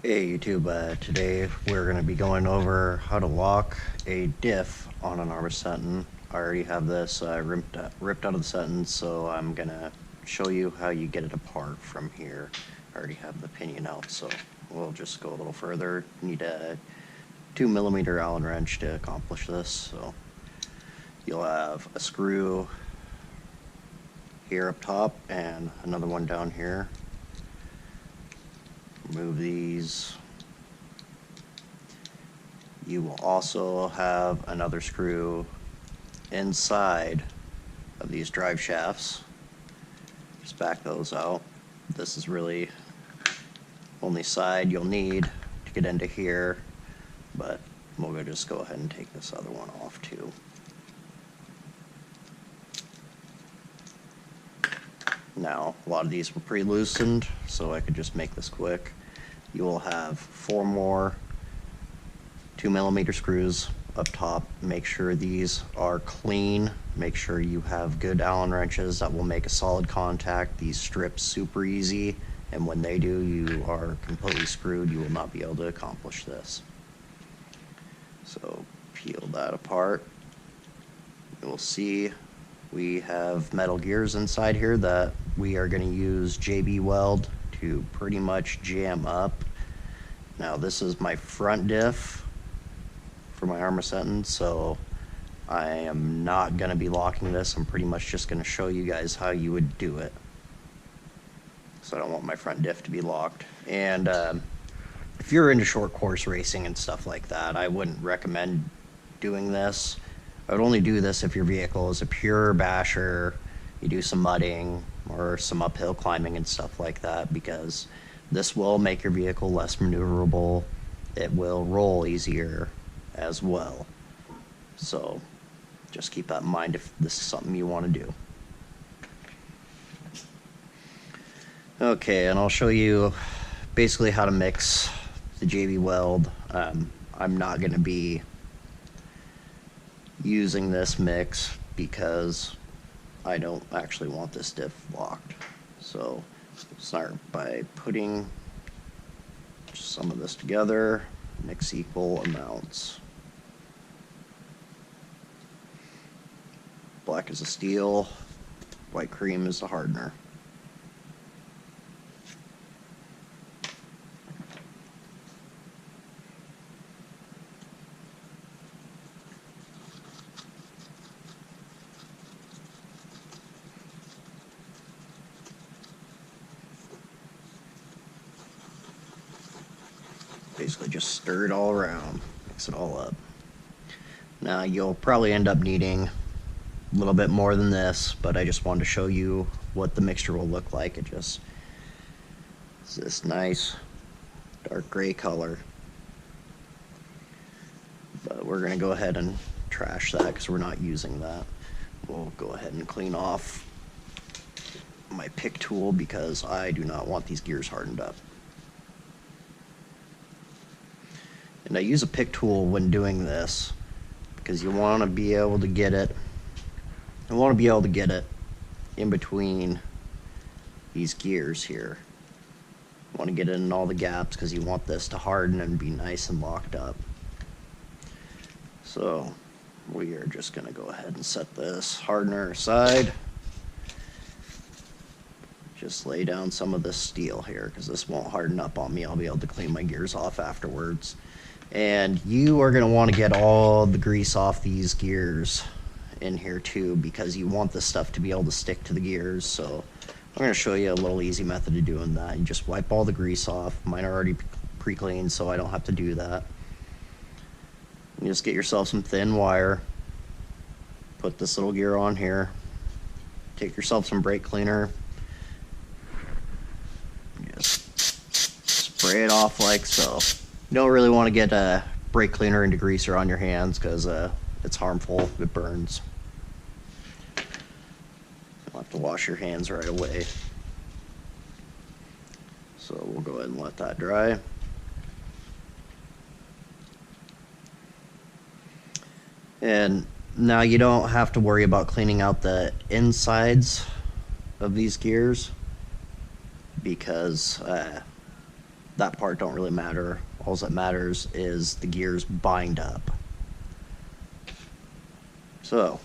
Hey YouTube, today we're going to be going over how to lock a diff on an Arrma Senton. I already have this ripped out of the Senton, so I'm going to show you how you get it apart from here. I already have the pinion out, so we'll just go a little further. Need a 2mm Allen wrench to accomplish this. So you'll have a screw here up top and another one down here. Remove these. You will also have another screw inside of these drive shafts. Just back those out. This is really only side you'll need to get into here, but we'll just go ahead and take this other one off too. Now, a lot of these were pre-loosened, so I could just make this quick. You will have 4 more 2mm screws up top. Make sure these are clean. Make sure you have good Allen wrenches that will make a solid contact. These strip super easy, and when they do, you are completely screwed. You will not be able to accomplish this. So peel that apart. You'll see we have metal gears inside here that we are going to use JB weld to pretty much jam up. Now this is my front diff for my Arrma Senton, so I am not going to be locking this. I'm pretty much just going to show you guys how you would do it. So I don't want my front diff to be locked. And if you're into short course racing and stuff like that, I wouldn't recommend doing this. I would only do this if your vehicle is a pure basher, you do some mudding or some uphill climbing and stuff like that, because this will make your vehicle less maneuverable. It will roll easier as well. So just keep that in mind if this is something you want to do. Okay, and I'll show you basically how to mix the JB weld. I'm not going to be using this mix because I don't actually want this diff locked. So start by putting some of this together, mix equal amounts. Black is a steel, white cream is a hardener. Basically just stir it all around, mix it all up. Now you'll probably end up needing a little bit more than this, but I just wanted to show you what the mixture will look like. It just is this nice dark gray color. But we're gonna go ahead and trash that because we're not using that. We'll go ahead and clean off my pick tool because I do not want these gears hardened up. And I use a pick tool when doing this because you want to be able to get it. I want to be able to get it in between these gears here. You want to get it in all the gaps because you want this to harden and be nice and locked up. So we are just going to go ahead and set this hardener aside. Just lay down some of this steel here because this won't harden up on me. I'll be able to clean my gears off afterwards. And you are going to want to get all the grease off these gears in here too, because you want this stuff to be able to stick to the gears. So I'm going to show you a little easy method of doing that. You just wipe all the grease off. Mine are already pre-cleaned, so I don't have to do that. You just get yourself some thin wire, put this little gear on here, take yourself some brake cleaner, just spray it off like so. You don't really want to get a brake cleaner and degreaser on your hands because it's harmful. It burns. You'll have to wash your hands right away. So we'll go ahead and let that dry. And now you don't have to worry about cleaning out the insides of these gears because that part don't really matter. All that matters is the gears bind up. So,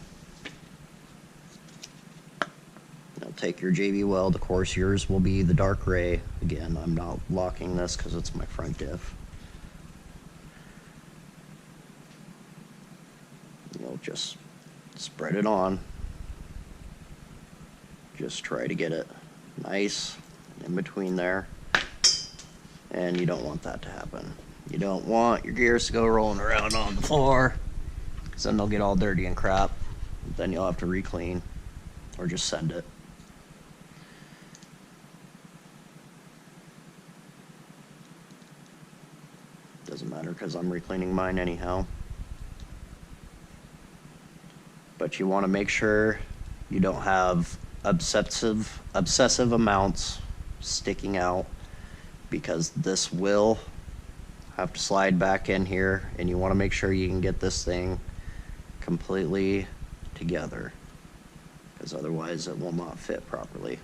you'll take your JB weld. Of course, yours will be the dark gray. Again, I'm not locking this because it's my front diff. You'll just spread it on. Just try to get it nice in between there. And you don't want that to happen. You don't want your gears to go rolling around on the floor, because then they'll get all dirty and crap. Then you'll have to re-clean or just send it. Doesn't matter because I'm re-cleaning mine anyhow. But you want to make sure you don't have obsessive amounts sticking out, because this will have to slide back in here, and you want to make sure you can get this thing completely together, because otherwise it will not fit properly.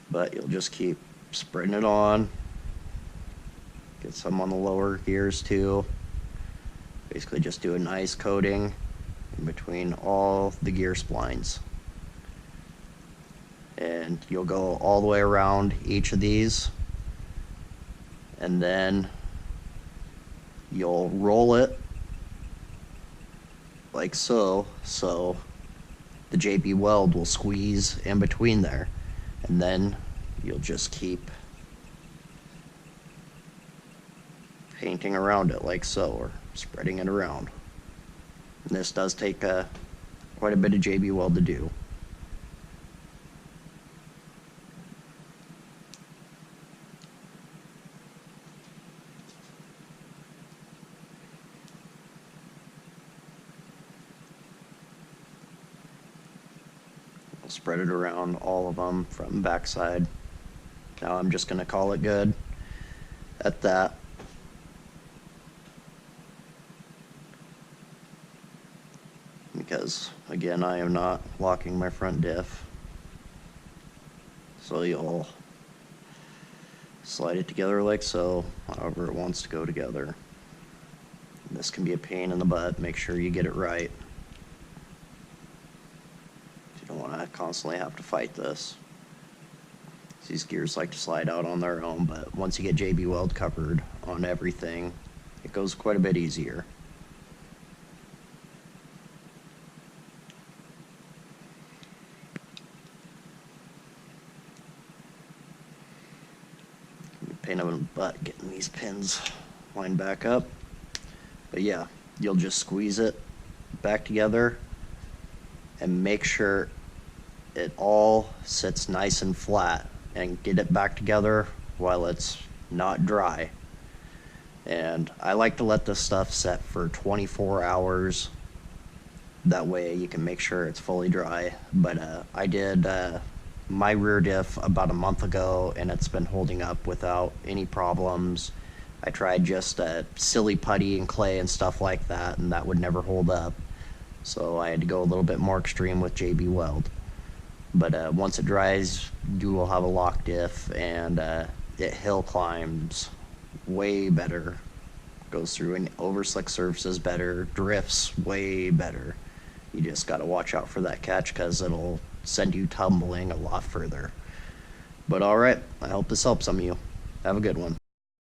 But you'll just keep spreading it on. Get some on the lower gears too. Basically just do a nice coating in between all the gear splines. And you'll go all the way around each of these. And then you'll roll it like so. So the JB weld will squeeze in between there. And then you'll just keep painting around it like so, or spreading it around. And this does take quite a bit of JB weld to do. I'll spread it around all of them from backside. Now I'm just going to call it good at that. Because again, I am not locking my front diff. So you'll slide it together like so, however it wants to go together. This can be a pain in the butt. Make sure you get it right. You don't want to constantly have to fight this. These gears like to slide out on their own, but once you get JB weld covered on everything, it goes quite a bit easier. Pain in the butt getting these pins lined back up. But yeah, you'll just squeeze it back together and make sure it all sits nice and flat, and get it back together while it's not dry. And I like to let this stuff set for 24 hours. That way you can make sure it's fully dry. But I did my rear diff about a month ago, and it's been holding up without any problems. I tried just silly putty and clay and stuff like that, and that would never hold up. So I had to go a little bit more extreme with JB weld. But once it dries, you will have a lock diff, and it hill climbs way better. Goes through and over slick surfaces better, drifts way better. You just got to watch out for that catch, because it'll send you tumbling a lot further. But alright, I hope this helps some of you. Have a good one.